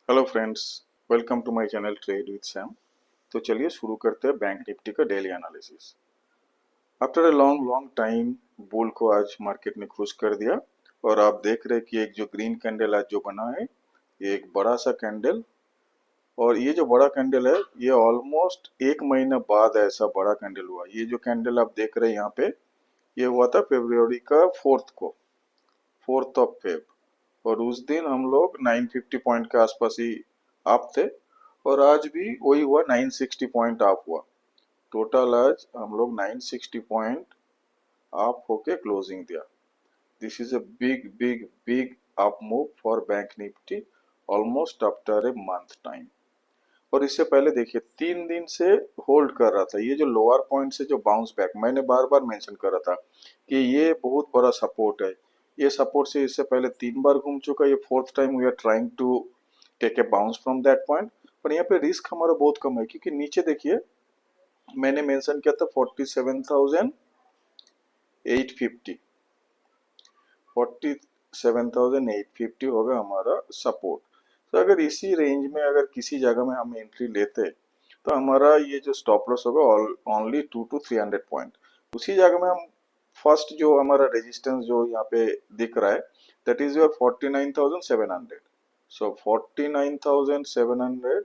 Hello friends, welcome to my channel trade with Sam. तो चलिए शुरू करते हैं बैंक निफ्टी का daily analysis. After a long long time bull को आज मार्केट ने खुश कर दिया और आप देख रहे हैं कि एक जो ग्रीन कैंडल आज जो बना है, ये एक बड़ा सा कैंडल। और ये जो बड़ा कैंडल है, ये ऑलमोस्ट एक महीना बाद ऐसा बड़ा कैंडल हुआ। ये जो कैंडल आप देख रहे हैं यहाँ पे, ये हुआ था फरवरी का 4th को, 4th ऑफ फेब। और उस दिन हम लोग 950 पॉइंट के आसपास ही आप थे, और आज भी वही हुआ, 960 पॉइंट आप हुआ। टोटल आज हम लोग 960 पॉइंट आप होके क्लोजिंग दिया। This is a big big big up move for bank Nifty almost after a month time. और इससे पहले देखिए 3 दिन से होल्ड कर रहा था। ये जो लोअर पॉइंट से जो बाउंस बैक, मैंने बार बार मेंशन कर रहा था कि ये बहुत बड़ा सपोर्ट है। ये सपोर्ट से इससे पहले 3 बार घूम चुका। ये 4th time we are trying to take a bounce from that point. पर यहाँ पे रिस्क हमारा बहुत कम है, क्योंकि नीचे देखिए मैंने मेंशन किया था 47,850, 47,850 होगा हमारा सपोर्ट। तो अगर इसी रेंज में अगर किसी जगह में हम एंट्री लेते, तो हमारा ये जो स्टॉप लॉस होगा ओनली 200 to 300 पॉइंट। उसी जगह में हम फर्स्ट जो हमारा रेजिस्टेंस जो यहाँ पे दिख रहा है, that is your 49,700। So 49,700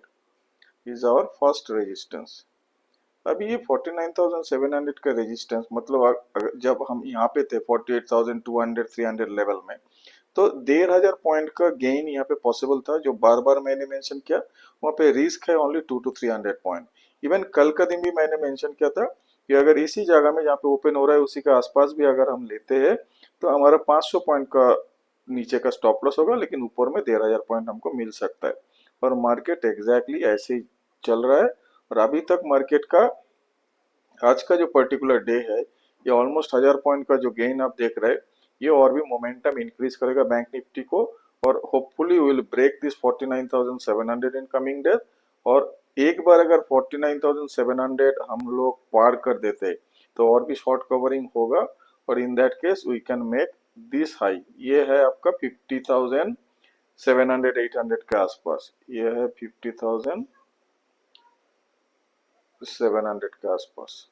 is our first resistance. अभी ये 49,700 का रेजिस्टेंस मतलब जब हम यहाँ पे थे 48,200 300 लेवल में, तो 1,500 पॉइंट का गेन यहाँ पे पॉसिबल था। जो बार बार मैंने मेंशन किया, वहाँ पे रिस्क है ओनली 200 to 300 पॉइंट। इवन कल का दिन भी मैंने मेंशन किया था कि अगर इसी जगह में जहाँ पे ओपन हो रहा है उसी के आसपास भी अगर हम लेते हैं, तो हमारा 500 पॉइंट का नीचे का स्टॉप लॉस होगा, लेकिन ऊपर में 1,500 पॉइंट हमको मिल सकता है। और मार्केट एग्जैक्टली ऐसे ही चल रहा है। और अभी तक मार्केट का आज का जो पर्टिकुलर डे है, ये ऑलमोस्ट 1,000 पॉइंट का जो गेन आप देख रहे हैं, ये और भी मोमेंटम इंक्रीज करेगा बैंक निफ्टी को। और hopefully will break this 49,700 in coming days. और एक बार अगर 49,700 हम लोग पार कर देते, तो और भी शॉर्ट कवरिंग होगा। और in that case we can make this high. ये है आपका 50,700 800 के आसपास, ये है 50,700 के आसपास।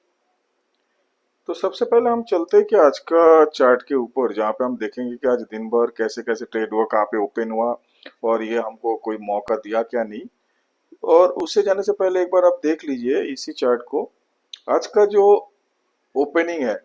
तो सबसे पहले हम चलते हैं कि आज का चार्ट के ऊपर, जहाँ पे हम देखेंगे कि आज दिन भर कैसे कैसे ट्रेड हुआ, कहाँ पे ओपन हुआ, और ये हमको कोई मौका दिया क्या नहीं। और उससे जाने से पहले एक बार आप देख लीजिए इसी चार्ट को। आज का जो ओपनिंग है,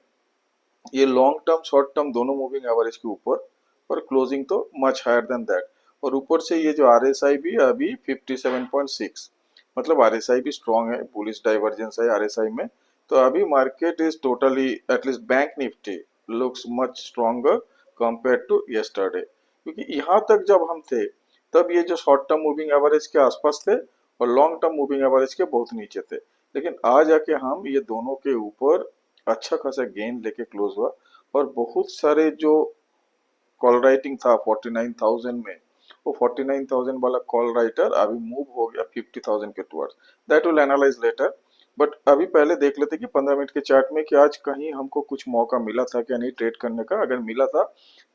ये लॉन्ग टर्म शॉर्ट टर्म दोनों मूविंग एवरेज के ऊपर, और क्लोजिंग तो मच हायर देन दैट। और ऊपर से ये जो आरएसआई भी अभी 57.6, मतलब आरएसआई भी स्ट्रांग है, बुलिश डाइवर्जेंस है आरएसआई में। तो अभी market is totally, at least bank Nifty looks much stronger compare to yesterday. क्योंकि यहाँ तक जब हम थे, तब ये जो शॉर्ट टर्म मूविंग एवरेज के आसपास थे और लॉन्ग टर्म मूविंग एवरेज के बहुत नीचे थे। लेकिन आज आके हम ये दोनों के ऊपर अच्छा खासा गेन लेके क्लोज हुआ। और बहुत सारे जो कॉल राइटिंग था 49,000 में, वो 49,000 वाला कॉल राइटर अभी मूव हो गया 50,000 के towards. That will analyse later. But अभी पहले देख लेते कि 15 मिनट के चार्ट में कि आज कहीं हमको कुछ मौका मिला था क्या नहीं ट्रेड करने का। अगर मिला था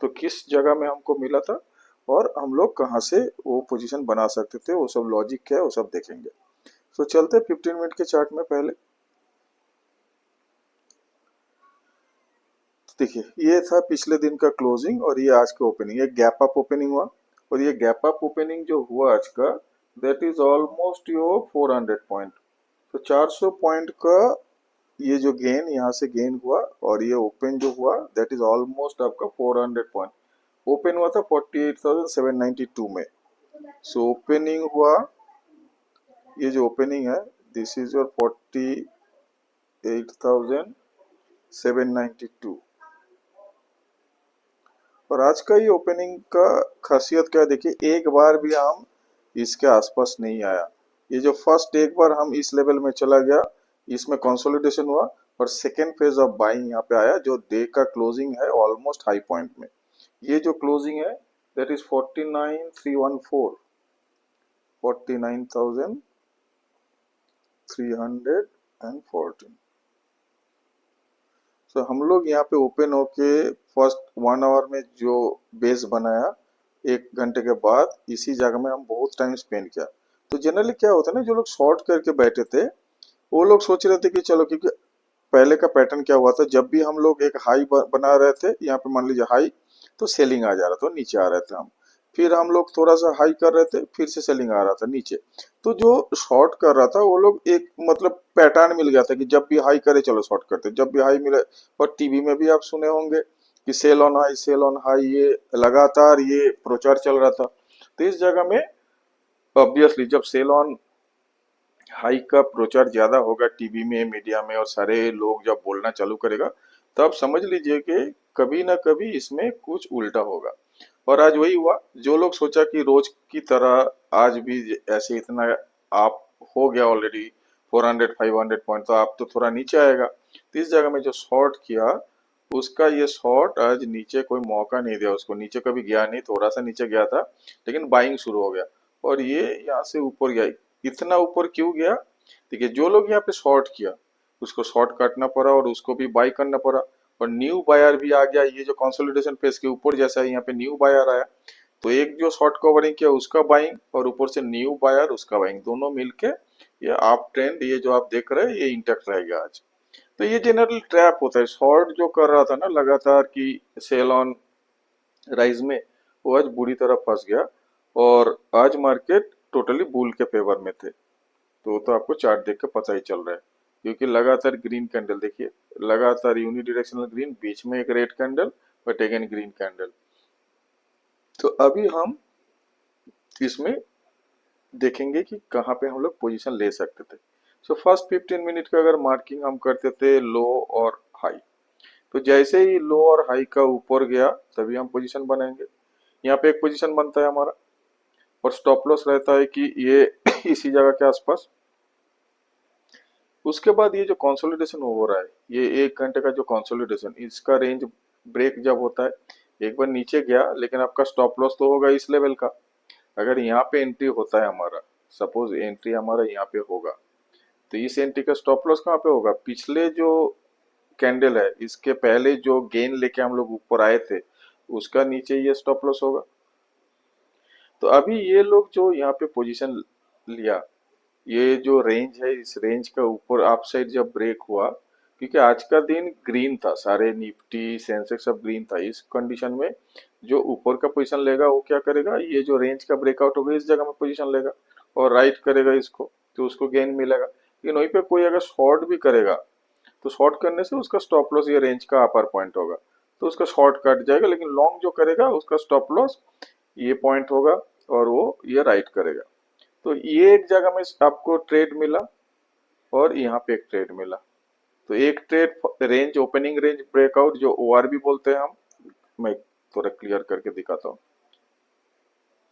तो किस जगह में हमको मिला था, और हम लोग कहाँ से वो पोजीशन बना सकते थे, वो सब लॉजिक क्या है वो सब देखेंगे। तो चलते 15 मिनट के चार्ट में पहले। देखिए ये था पिछले दिन का क्लोजिंग और ये आज का ओपनिंग, एक गैप अप ओपनिंग हुआ। और ये गैप अप ओपनिंग जो हुआ आज का, that is almost your 400 point. तो 400 पॉइंट का ये जो गेन यहाँ से गेन हुआ, और ये ओपन जो हुआ दैट इज ऑलमोस्ट आपका 400 पॉइंट। ओपन हुआ था 48,792 में। सो ओपनिंग हुआ, ये जो ओपनिंग है, दिस इज योर 48,792। और आज का ये ओपनिंग का खासियत क्या है, देखिए एक बार भी हम इसके आसपास नहीं आया। ये जो फर्स्ट एक बार हम इस लेवल में चला गया, इसमें कंसोलिडेशन हुआ, और सेकेंड फेज ऑफ बाइंग यहाँ पे आया, जो डे का क्लोजिंग है ऑलमोस्ट हाई पॉइंट में। ये जो क्लोजिंग है दैट इज 49,314, 49,314। तो हम लोग यहाँ पे ओपन होके फर्स्ट 1 आवर में जो बेस बनाया, 1 घंटे के बाद इसी जगह में हम बहुत टाइम स्पेंड किया। तो जनरली क्या होता है ना, जो लोग शॉर्ट करके बैठे थे वो लोग सोच रहे थे कि चलो, क्योंकि पहले का पैटर्न क्या हुआ था, जब भी हम लोग एक हाई बना रहे थे, यहाँ पे मान लीजिए हाई, तो सेलिंग आ जा रहा था, नीचे आ रहे थे हम। फिर हम लोग थोड़ा सा हाई कर रहे थे, फिर से सेलिंग आ रहा था नीचे। तो जो शॉर्ट कर रहा था वो लोग एक मतलब पैटर्न मिल गया था कि जब भी हाई करे चलो शॉर्ट करते, जब भी हाई मिले। और टीवी में भी आप सुने होंगे कि सेल ऑन हाई, ये लगातार ये प्रचार चल रहा था। तो इस जगह में ऑब्वियसली जब सेल ऑन हाई का प्रचार ज्यादा होगा टीवी में, मीडिया में, और सारे लोग जब बोलना चालू करेगा, तब समझ लीजिए कि कभी ना कभी इसमें कुछ उल्टा होगा। और आज वही हुआ। जो लोग सोचा कि रोज की तरह आज भी ऐसे इतना आप हो गया ऑलरेडी 400 500 पॉइंट, तो आप तो थोड़ा नीचे आएगा। तो इस जगह में जो शॉर्ट किया, उसका ये शॉर्ट आज नीचे कोई मौका नहीं दिया उसको। नीचे कभी गया नहीं, थोड़ा सा नीचे गया था, लेकिन बाइंग शुरू हो गया और ये यहाँ से ऊपर गया। इतना ऊपर क्यों गया? देखिए, जो लोग यहाँ पे शॉर्ट किया उसको शॉर्ट काटना पड़ा और उसको भी बाई करना पड़ा। और न्यू बायर भी आ गया। ये जो कंसोलिडेशन फेज के ऊपर जैसा है, यहाँ पे न्यू बायर आया, तो एक जो शॉर्ट कवरिंग किया उसका बाइंग, और ऊपर से न्यू बायर उसका बाइंग, दोनों मिलके ये अप ट्रेंड, ये जो आप देख रहे हैं, ये इंटेक्ट रहेगा आज। तो ये जनरल ट्रैप होता है। शॉर्ट जो कर रहा था ना लगातार कि सेल ऑन राइज में, वो आज बुरी तरह फंस गया और आज मार्केट टोटली बुल के फेवर में थे। तो आपको चार्ट देख के पता ही चल रहा है, क्योंकि लगातार ग्रीन कैंडल देखिए, लगातार यूनिडायरेक्शनल ग्रीन, बीच में एक red candle, but again green candle. तो अभी हम इसमें देखेंगे कि कहाँ पे हम लोग पोजीशन ले सकते थे। सो फर्स्ट 15 मिनट का अगर मार्किंग हम करते थे लो और हाई, तो जैसे ही लो और हाई का ऊपर गया तभी हम पोजीशन बनाएंगे। यहाँ पे एक पोजीशन बनता है हमारा, और स्टॉप लॉस रहता है कि ये इसी जगह के आसपास। उसके बाद ये जो कंसोलिडेशन हो रहा है, ये 1 घंटे का जो कंसोलिडेशन, इसका रेंज ब्रेक जब होता है, एक बार नीचे गया, लेकिन आपका स्टॉप लॉस तो होगा इस लेवल का। अगर यहाँ पे एंट्री होता है हमारा, सपोज एंट्री हमारा यहाँ पे होगा, तो इस एंट्री का स्टॉप लॉस कहाँ पे होगा? पिछले जो कैंडल है, इसके पहले जो गेन लेके हम लोग ऊपर आए थे, उसका नीचे ये स्टॉप लॉस होगा। तो अभी ये लोग जो यहाँ पे पोजीशन लिया, ये जो रेंज है, इस रेंज का ऊपर अप साइड जब ब्रेक हुआ, क्योंकि आज का दिन ग्रीन था, सारे निफ्टी सेंसेक्स सब ग्रीन था, इस कंडीशन में जो ऊपर का पोजीशन लेगा वो क्या करेगा, ये जो रेंज का ब्रेकआउट होगा इस जगह में पोजीशन लेगा और राइट करेगा इसको, तो उसको गेन मिलेगा। लेकिन वहीं पे कोई अगर शॉर्ट भी करेगा, तो शॉर्ट करने से उसका स्टॉप लॉस ये रेंज का अपर पॉइंट होगा, तो उसका शॉर्ट कट जाएगा। लेकिन लॉन्ग जो करेगा उसका स्टॉप लॉस ये पॉइंट होगा और वो ये राइट करेगा। तो ये एक जगह में आपको ट्रेड मिला और यहाँ पे एक ट्रेड मिला। तो एक trade range, opening range breakout, जो ओआरबी बोलते हैं हम, मैं थोड़ा क्लियर करके दिखाता हूँ।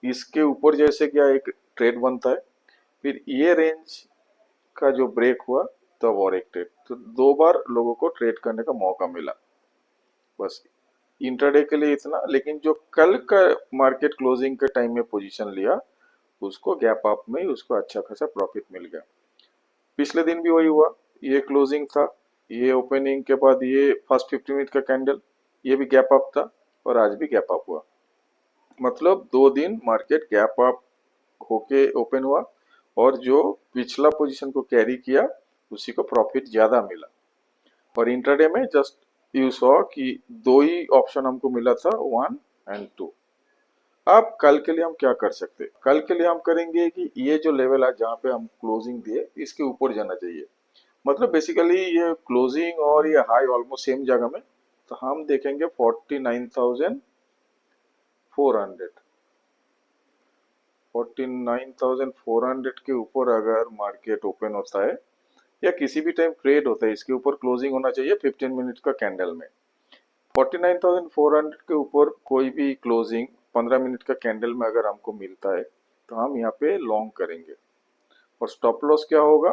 इसके ऊपर जैसे क्या एक ट्रेड बनता है, फिर ये रेंज का जो ब्रेक हुआ तब और एक ट्रेड, तो 2 बार लोगों को ट्रेड करने का मौका मिला। बस इंट्राडे के लिए इतना। लेकिन जो कल का मार्केट क्लोजिंग के टाइम में पोजीशन लिया, उसको गैप अप में ही उसको अच्छा खासा प्रॉफिट मिल गया। पिछले दिन भी वही हुआ, ये क्लोजिंग था, ये ओपनिंग के बाद ये फर्स्ट 50 मिनट का कैंडल, ये भी गैप अप था और आज भी गैप अप हुआ। मतलब 2 दिन मार्केट गैप अप होके ओपन हुआ, और जो पिछला पोजीशन को कैरी किया उसी को प्रॉफिट ज्यादा मिला। और इंट्राडे में जस्ट यू सॉ कि 2 ही ऑप्शन हमको मिला था, 1 और 2। अब कल के लिए हम क्या कर सकते हैं? कल के लिए हम करेंगे कि ये जो लेवल है जहाँ पे हम क्लोजिंग दिए, इसके ऊपर जाना चाहिए। मतलब बेसिकली ये क्लोजिंग और ये हाई ऑलमोस्ट सेम जगह में, तो हम देखेंगे 49,400। 49,400 के ऊपर अगर मार्केट ओपन होता है या किसी भी टाइम ट्रेड होता है, इसके ऊपर क्लोजिंग होना चाहिए 15 मिनट का कैंडल में। 49,400 के ऊपर कोई भी क्लोजिंग 15 मिनट का कैंडल में अगर हमको मिलता है, तो हम यहाँ पे लॉन्ग करेंगे। और स्टॉप लॉस क्या होगा?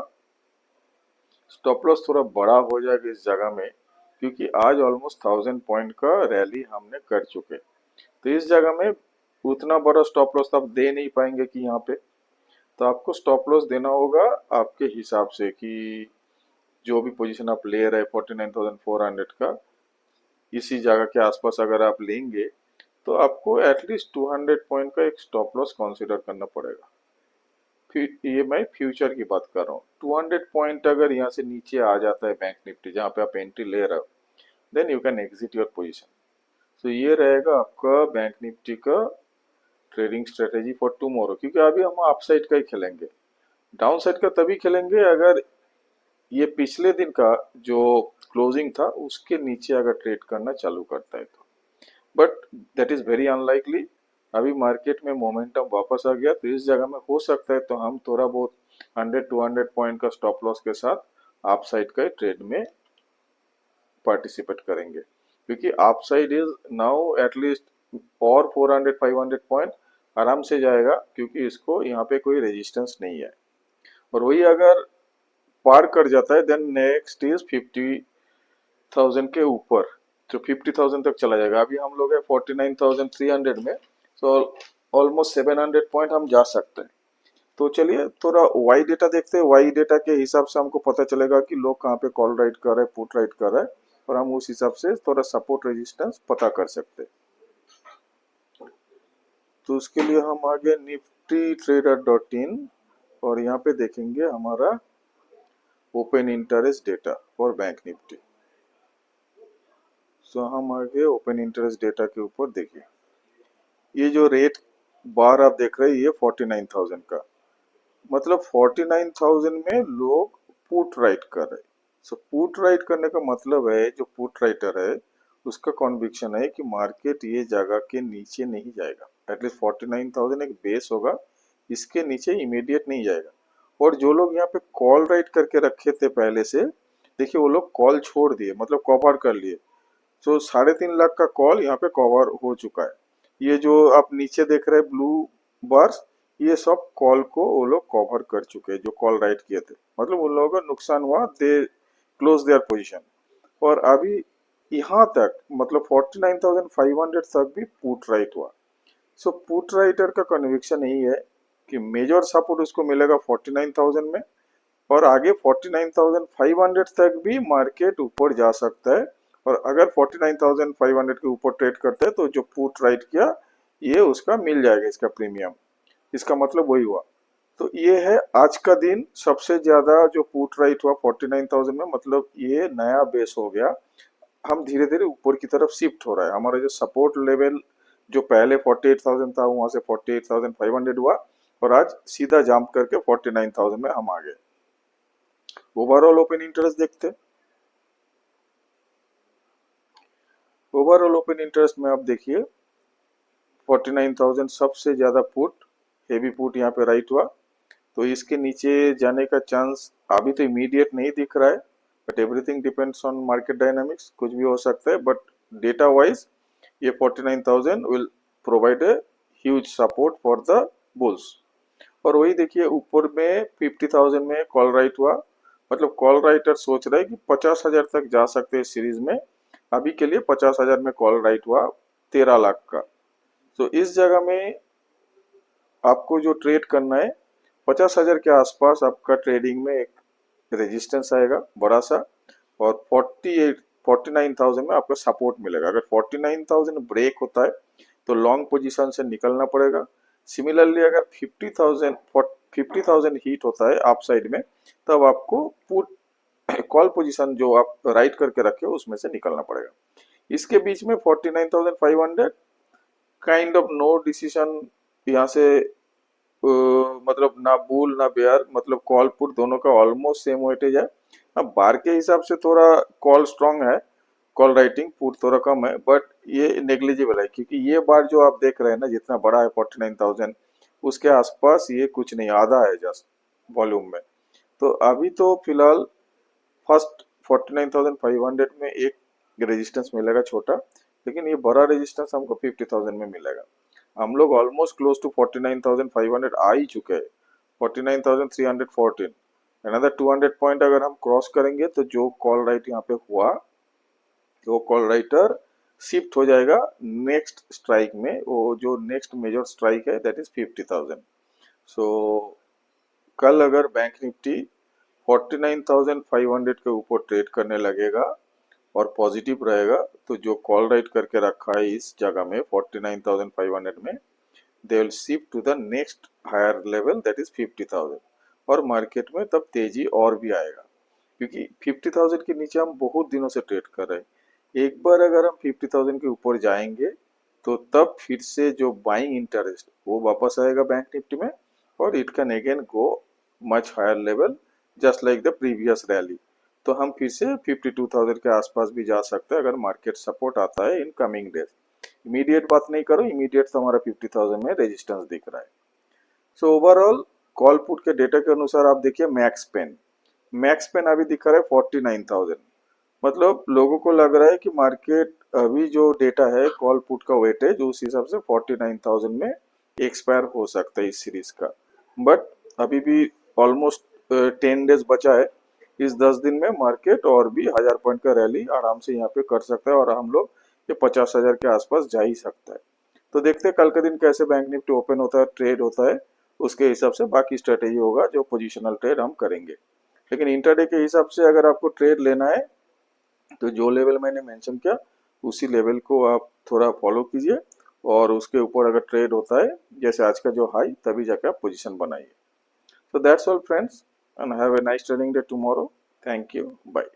स्टॉप लॉस थोड़ा बड़ा हो जाएगा इस जगह में, क्योंकि आज ऑलमोस्ट 1000 पॉइंट का रैली हमने कर चुके। तो इस जगह में उतना बड़ा स्टॉप लॉस आप दे नहीं पाएंगे कि यहाँ पे, तो आपको स्टॉप लॉस देना होगा आपके हिसाब से कि जो भी पोजीशन आप ले रहे हैं 49,400 का, इसी जगह के आसपास अगर आप लेंगे, तो आपको एटलीस्ट 200 पॉइंट का एक स्टॉप लॉस कंसीडर करना पड़ेगा। फिर ये मैं फ्यूचर की बात कर रहा हूँ। 200 पॉइंट अगर यहाँ से नीचे आ जाता है बैंक निफ्टी जहाँ पे आप एंट्री ले रहे हो, then you can exit your position. तो ये रहेगा आपका बैंक निफ्टी का ट्रेडिंग स्ट्रेटेजी फॉर टुमारो, क्योंकि अभी हम अपसाइड का ही खेलेंगे। डाउन साइड का तभी खेलेंगे अगर ये पिछले दिन का जो क्लोजिंग था उसके नीचे अगर ट्रेड करना चालू करता है तो, but that is very unlikely. अभी मार्केट में मोमेंटम वापस आ गया, तो इस जगह में हो सकता है तो हम थोड़ा बहुत 100-200 पॉइंट का स्टॉप लॉस के साथ आप साइड का ट्रेड में पार्टिसिपेट करेंगे, क्योंकि आप साइड इज नाउ एटलीस्ट और 400-500 पॉइंट आराम से जाएगा, क्योंकि इसको यहाँ पे कोई रेजिस्टेंस नहीं है। और वही अगर पार कर जाता है देन नेक्स्ट इज 50,000 के ऊपर, तो 50,000 तक चला जाएगा। अभी हम लोग है 49,300 में, तो ऑलमोस्ट 700 पॉइंट हम जा सकते हैं। तो चलिए थोड़ा वाई डेटा देखते हैं। वाई डेटा के हिसाब से हमको पता चलेगा कि लोग कहाँ पे कॉल राइट कर रहे हैं, पुट राइट कर रहे हैं, और हम उस हिसाब से थोड़ा सपोर्ट रेजिस्टेंस पता कर सकते हैं। तो उसके लिए हम आगे निफ्टी ट्रेडर डॉट इन और यहाँ पे देखेंगे हमारा open interest data for bank Nifty. तो हम आगे ओपन इंटरेस्ट डेटा के ऊपर देखिए, ये जो रेट बार आप देख रहे हैं ये 49,000 का, मतलब 49,000 में लोग पुट राइट कर रहे हैं। सो पुट राइट करने का मतलब है जो पुट राइटर है उसका कॉन्विक्शन है कि मार्केट ये जगह के नीचे नहीं जाएगा। एटलीस्ट 49,000 एक बेस होगा, इसके नीचे इमीडिएट नहीं जाएगा। और जो लोग यहाँ पे कॉल राइट करके रखे थे पहले से, देखिए वो लोग कॉल छोड़ दिए, मतलब कवर कर लिए। तो 3.5 लाख का कॉल यहाँ पे कवर हो चुका है। ये जो आप नीचे देख रहे हैं ब्लू बार्स, ये सब कॉल को वो लोग कवर कर चुके हैं जो कॉल राइट किए थे, मतलब उन लोगों का नुकसान हुआ, दे क्लोज देयर पोजीशन। और अभी यहाँ तक मतलब 49,500 तक भी पुट राइट हुआ। सो पुट राइटर का कन्विक्शन यही है कि मेजर सपोर्ट उसको मिलेगा 49,000 में, और आगे 49,500 तक भी मार्केट ऊपर जा सकता है। और अगर 49,500 के ऊपर ट्रेड करता है तो जो पुट राइट किया ये उसका मिल जाएगा, इसका प्रीमियम। इसका मतलब वही हुआ। तो ये है आज का दिन सबसे ज्यादा जो पुट राइट हुआ 49,000 में, मतलब ये नया बेस हो गया। हम धीरे धीरे ऊपर की तरफ शिफ्ट हो रहा है। हमारा जो सपोर्ट लेवल जो पहले 48,000 था वहां से 48,500 हुआ, और आज सीधा जंप करके 49,000 में हम आ गए। ओवरऑल ओपन इंटरेस्ट देखते हैं। ओवरऑल ओपन इंटरेस्ट में आप देखिए 49,000 सबसे ज्यादा पुट, हेवी पुट यहाँ पे राइट हुआ। तो इसके नीचे जाने का चांस अभी तो इमीडिएट नहीं दिख रहा है, but everything depends on market dynamics, कुछ भी हो सकता है। बट डेटा वाइज ये 49,000 will provide a huge support for the bulls. और वही देखिए ऊपर में 50,000 में कॉल राइट हुआ, मतलब कॉल राइटर सोच रहा है कि 50,000 तक जा सकते हैं सीरीज में। अभी के लिए 50,000 में कॉल राइट हुआ 13 लाख का। तो इस जगह में आपको जो ट्रेड करना है 50,000 के आसपास आपका ट्रेडिंग में एक रेजिस्टेंस आएगा बड़ा सा, और 49,000 में आपको सपोर्ट मिलेगा। अगर 49,000 ब्रेक होता है तो लॉन्ग पोजीशन से निकलना पड़ेगा। सिमिलरली अगर 50,000 हिट होता है अप साइड में, तब आपको पुट कॉल पोजीशन जो आप राइट करके रखे हो उसमें से निकलना पड़ेगा। इसके बीच में 49,500 काइंड ऑफ नो डिसीजन यहाँ से, मतलब ना बुल ना बेयर, मतलब कॉल पुट दोनों का ऑलमोस्ट सेम वेटेज है। अब बार के हिसाब से थोड़ा कॉल स्ट्रांग है, कॉल राइटिंग पुट थोड़ा कम है, बट ये नेग्लिजिबल है, क्योंकि ये बार जो आप देख रहे हैं ना जितना बड़ा है 49,000, उसके आसपास ये कुछ नहीं, आधा है जस्ट वॉल्यूम में। तो अभी तो फिलहाल फर्स्ट 49,500 में एक रेजिस्टेंस मिलेगा छोटा, लेकिन ये बड़ा रेजिस्टेंस हमको 50,000 में मिलेगा। हम लोग ऑलमोस्ट क्लोज टू 49,500 आ ही चुके हैं, 49,314। अनदर 200 पॉइंट अगर हम क्रॉस करेंगे तो जो कॉल राइट यहाँ पे हुआ वो कॉल राइटर शिफ्ट हो जाएगा नेक्स्ट स्ट्राइक में। वो जो नेक्स्ट मेजर स्ट्राइक है दैट इज 50,000। सो कल अगर बैंक निफ्टी 49,500 के ऊपर ट्रेड करने लगेगा, और पॉजिटिव रहेगा तो जो कॉल राइट करके रखा है इस जगह में 49,500 में, they will shift to the next higher level that is 50,000 और मार्केट में तब तेजी और भी आएगा, क्योंकि 50,000 के नीचे हम बहुत दिनों से ट्रेड कर रहे हैं। एक बार अगर हम 50,000 के ऊपर जाएंगे तो तब फिर से जो बाइंग इंटरेस्ट वो वापस आएगा बैंक निफ्टी में, और it can again go much higher level just like the previous rally. तो हम फिर से 52,000 के आसपास भी जा सकते हैं अगर मार्केट सपोर्ट आता है इन कमिंग डेज। इमीडिएट बात नहीं करो, इमीडिएट तो हमारा 50,000 में रेजिस्टेंस दिख रहा है। सो ओवरऑल कॉल पुट के डेटा के अनुसार आप देखिए मैक्स पेन अभी दिखा रहा है 49,000, मतलब लोगों को लग रहा है कि मार्केट अभी जो डेटा है कॉल पुट का वेटेज उस हिसाब से 49,000 में एक्सपायर हो सकता है इस सीरीज का। बट अभी भी ऑलमोस्ट 10 डेज बचा है। इस 10 दिन में मार्केट और भी 1000 पॉइंट का रैली आराम से यहाँ पे कर सकता है और हम लोग ये 50,000 के आसपास जा ही सकता है। तो देखते हैं कल के दिन कैसे बैंक निफ्टी ओपन होता है, ट्रेड होता है, उसके हिसाब से बाकी स्ट्रेटेजी होगा जो पोजिशनल ट्रेड हम करेंगे। लेकिन इंटरडे के हिसाब से अगर आपको ट्रेड लेना है तो जो लेवल मैंने मेंशन किया उसी लेवल को आप थोड़ा फॉलो कीजिए, और उसके ऊपर अगर ट्रेड होता है जैसे आज का जो हाई, तभी जाके आप पोजीशन बनाइए। So that's all friends, and have a nice trading day tomorrow. Thank you. Bye.